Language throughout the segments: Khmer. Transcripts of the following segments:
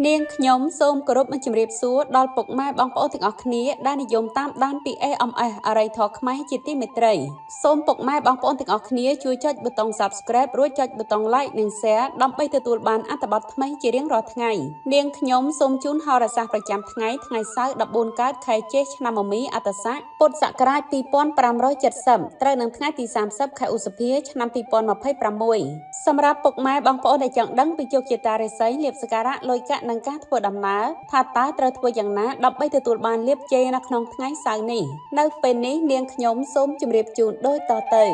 នាងខ្ញុំសូមគោរពនឹងជម្រាបសួរដល់ពុកម៉ែបងប្អូនទាំងអស់គ្នាដែលនិយមតាមដានពី AMS អរិយធម៌ខ្មែរជាទីមេត្រីសូមពុកម៉ែបងប្អូនទាំងអស់គ្នាជួយចុចប៊ូតុង Subscribe រួចចុចប៊ូតុង Like និង Share ដើម្បីទទួលបានអត្ថបទថ្មីជារៀងរាល់ថ្ងៃនាងខ្ញុំសូមជូនហោរាសាស្ត្រប្រចាំថ្ងៃថ្ងៃសៅរ៍14កើតខែចេសឆ្នាំមមីអត្តស័កពុទ្ធសករាជ2570ត្រូវនឹងថ្ងៃទី30ខែឧសភាឆ្នាំ2026សម្រាប់ពុកម៉ែបងប្អូនដែលចង់ដឹងពីជោគជតារាសីលាភសក្ការៈលុយកាក់និងការធ្វើដំណើរថាតើត្រូវធ្វើយ៉ាងណាដើម្បីទទួលបានលាភជ័យនៅក្នុងថ្ងៃសៅរ៍នេះនៅពេលនេះនាងខ្ញុំសូមជម្រាបជូនដូចតទៅ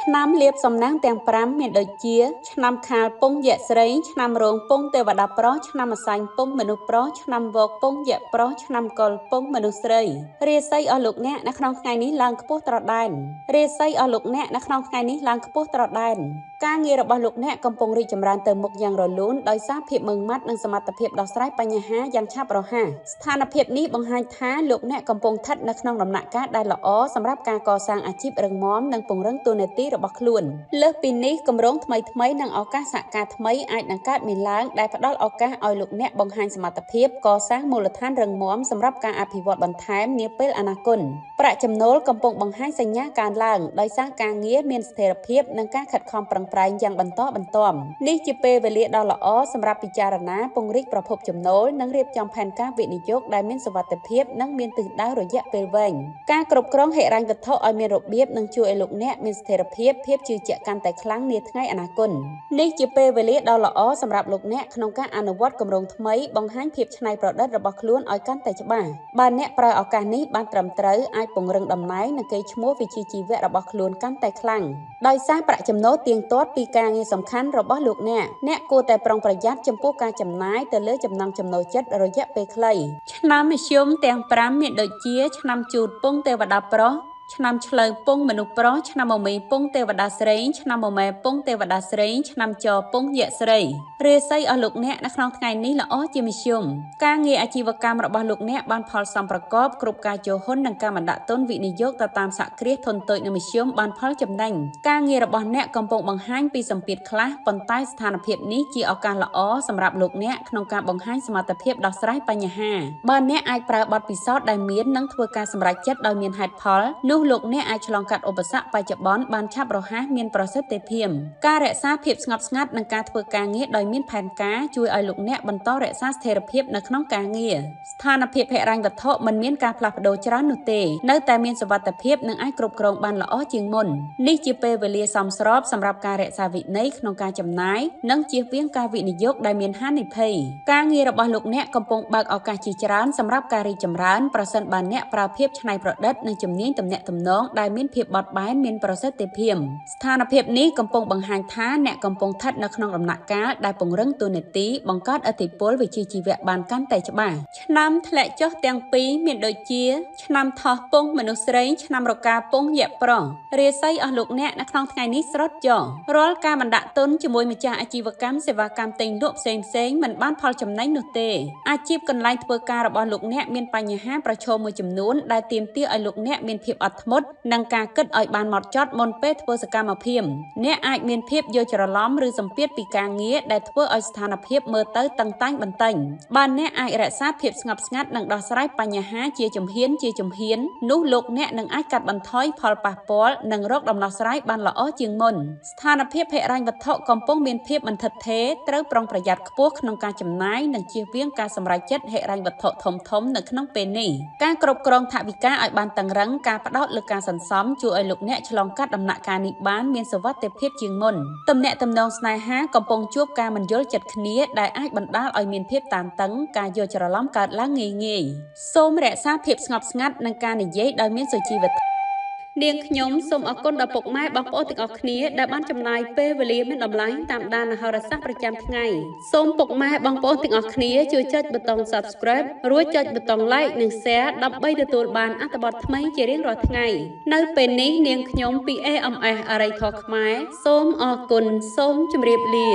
ឆ្នាំលាភសំណាងទាំង5មានដូចជាឆ្នាំខាលពងយៈស្រីឆ្នាំរោងពងទេវតាប្រុសឆ្នាំអសាញ់ពងមនុស្សប្រុសឆ្នាំវកពងយៈប្រុសឆ្នាំកុលពងមនុស្សស្រីរាសីអស់លោកអ្នកនៅក្នុងថ្ងៃនេះឡើងខ្ពស់ត្រដែនរាសីអស់លោកអ្នកនៅក្នុងថ្ងៃនេះឡើងខ្ពស់ត្រដែនការងាររបស់លោកអ្នកកំពុងរីកចម្រើនទៅមុខយ៉ាងរលូនដោយសារភាពម៉ឺងម៉ាត់និងសមត្ថភាពដោះស្រាយបញ្ហាយ៉ាងឆាប់រហ័សស្ថានភាពនេះបង្ហាញថាលោកអ្នកកំពុងស្ថិតនៅក្នុងដំណាក់កាលដែលល្អសម្រាប់ការកសាងអាជីពរឹងមាំនិងពង្រឹងតួនាទីរបស់ខ្លួនលើសពីនេះគម្រោងថ្មីៗនិងឱកាសសហការថ្មីអាចនឹងកើតមានឡើងដែលផ្ដល់ឱកាសឲ្យលោកអ្នកបង្ហាញសមត្ថភាពកសាងមូលដ្ឋានរឹងមាំសម្រាប់ការអភិវឌ្ឍបន្ថែមនាពេលអនាគតប្រាក់ចំណូលកំពុងបង្ហាញសញ្ញាកើនឡើងដោយសារការងារមានស្ថិរភាពនិងការខិតខំប្រឹងប្រែងយ៉ាងបន្តបន្ទាប់នេះជាពេលវេលាដ៏ល្អសម្រាប់ពិចារណាពង្រីកប្រភពចំណូលនិងរៀបចំផែនការវិនិយោគដែលមានសុវត្ថិភាពនិងមានទិសដៅរយៈពេលវែងការគ្រប់គ្រងហិរញ្ញវត្ថុឲ្យមានរបៀបនឹងជួយឲ្យលោកអ្នកមានស្ថិរភាពភាពជឿជាក់កាន់តែខ្លាំងនាថ្ងៃអនាគតនេះជាពេលវេលាដ៏ល្អសម្រាប់លោកអ្នកក្នុងការអនុវត្តគម្រោងថ្មីបង្ហាញភាពច្នៃប្រឌិតរបស់ខ្លួនឲ្យកាន់តែច្បាស់បើអ្នកប្រើឱកាសនេះបានត្រឹមត្រូវអាចពង្រឹងតំណែងនិងកេរ្តិ៍ឈ្មោះវិជ្ជាជីវៈរបស់ខ្លួនកាន់តែខ្លាំងដោយសារប្រាក់ចំណូលទៀងទាត់ពីការងារសំខាន់របស់លោកអ្នកគួរតែប្រុងប្រយ័ត្នចំពោះការចំណាយទៅលើចំណង់ចំណូលចិត្តរយៈពេលខ្លីឆ្នាំមធ្យមទាំង5មានដូចជាឆ្នាំជូតពងទេវតាប្រុសឆ្នាំឆ្លូវពងមនុស្សប្រុសឆ្នាំមមីពងទេវតាស្រីឆ្នាំមមែពងទេវតាស្រីឆ្នាំចពងយៈស្រីរាសីអស់លោកអ្នកនៅក្នុងថ្ងៃនេះល្អជាមធ្យមការងារអាជីវកម្មរបស់លោកអ្នកបានផលសំប្រកបគ្រប់ការចូលហ៊ុននិងការបណ្ដាក់ទុនវិនិយោគទៅតាមសហគ្រាសធុនតូចនិងមធ្យមបានផលចំណេញការងាររបស់អ្នកកំពុងបង្ហាញពីសម្ពាធខ្លះប៉ុន្តែស្ថានភាពនេះជាឱកាសល្អសម្រាប់លោកអ្នកក្នុងការបង្ហាញសមត្ថភាពដោះស្រាយបញ្ហាបើអ្នកអាចប្រើបទពិសោធន៍ដែលមាននិងធ្វើការសម្រេចចិត្តដោយមានហេតុផលនោះលោកអ្នកអាចឆ្លងកាត់ឧបសគ្គបច្ចុប្បន្នបានឆាប់រហ័សមានប្រសិទ្ធភាពការរក្សាភាពស្ងប់ស្ងាត់និងការធ្វើការងារដោយមានផែនការជួយឲ្យលោកអ្នកបន្តរក្សាស្ថិរភាពនៅក្នុងការងារស្ថានភាពហិរញ្ញវត្ថុមិនមានការផ្លាស់ប្ដូរច្រើននោះទេនៅតែមានសុវត្ថិភាពនិងអាចគ្រប់គ្រងបានល្អជាងមុននេះជាពេលវេលាសមស្របសម្រាប់ការរក្សាវិន័យក្នុងការចំណាយនិងជៀសវាងការវិនិយោគដែលមានហានិភ័យការងាររបស់លោកអ្នកកំពុងបើកឱកាសជាច្រើនសម្រាប់ការរីកចម្រើនប្រសិនបើអ្នកប្រើភាពច្នៃប្រឌិតនិងជំនាញទំនាក់ទំនងដែលមានភាពបត់បែនមានប្រសិទ្ធភាពស្ថានភាពនេះកំពុងបង្ហាញថាអ្នកកំពុងស្ថិតនៅក្នុងដំណាក់កាលដែលពង្រឹងតួនាទីបង្កើតឥទ្ធិពលវិជ្ជាជីវៈបានកាន់តែច្បាស់ឆ្នាំធ្លាក់ចុះទាំងពីរមានដូចជាឆ្នាំថោះពងមនុស្សស្រីឆ្នាំរកាពងយៈប្រុសរាសីអស់លោកអ្នកនៅក្នុងថ្ងៃនេះស្រត់ចុះរាល់ការបណ្ដាក់ទុនជាមួយម្ចាស់អាជីវកម្មសេវាកម្មទិញលក់ផ្សេងមិនបានផលចំណេញនោះទេអាជីពកន្លែងធ្វើការរបស់លោកអ្នកមានបញ្ហាប្រឈមមួយចំនួនដែលទាមទារឲ្យលោកអ្នកមានភាពអត់ធ្មត់និងការគិតឲ្យបានហ្មត់ចត់មុនពេលធ្វើសកម្មភាពអ្នកអាចមានភាពយល់ច្រឡំឬសម្ពាធពីការងារដែលធ្វើឲ្យស្ថានភាពមើលទៅតឹងតែងបន្តិចបើអ្នកអាចរក្សាភាពស្ងប់ស្ងាត់និងដោះស្រាយបញ្ហាជាជំហាននោះលោកអ្នកនឹងអាចកាត់បន្ថយផលប៉ះពាល់និងរកដំណោះស្រាយបានល្អជាងមុនស្ថានភាពហិរញ្ញវត្ថុកំពុងមានភាពមិនថិតថេរត្រូវប្រុងប្រយ័ត្នខ្ពស់ក្នុងការចំណាយនិងជៀសវាងការសម្រេចចិត្តហិរញ្ញវត្ថុធំនៅក្នុងពេលនេះការគ្រប់គ្រងថវិកាឲ្យបានតឹងរ៉ឹងការផ្ដោតលើការសន្សំជួយឲ្យលោកអ្នកឆ្លងកាត់ដំណាក់កាលនេះបានមានសុវត្ថិភាពជាងមុនទំនាក់ទំនងស្នេហាកំពុងជួបការមិនយល់ចិត្តគ្នាដែលអាចបណ្ដាលឲ្យមានភាពតានតឹងការយល់ច្រឡំកើតឡើងងាយសូមរក្សាភាពស្ងប់ស្ងាត់និងការនិយាយដោយមានសុជីវធម៌នាងខ្ញុំសូមអរគុណដល់ពុកម៉ែបងប្អូនទាំងអស់គ្នាដែលបានចំណាយពេលវេលាមានតម្លៃតាមដានហោរាសាស្ត្រប្រចាំថ្ងៃសូមពុកម៉ែបងប្អូនទាំងអស់គ្នាជួយចុចប៊ូតុង Subscribe រួចចុចប៊ូតុង Like និង Share ដើម្បីទទួលបានអត្ថបទថ្មីជារៀងរាល់ថ្ងៃនៅពេលនេះនាងខ្ញុំពី AMS អរិយធម៌ខ្មែរសូមអរគុណសូមជម្រាបលា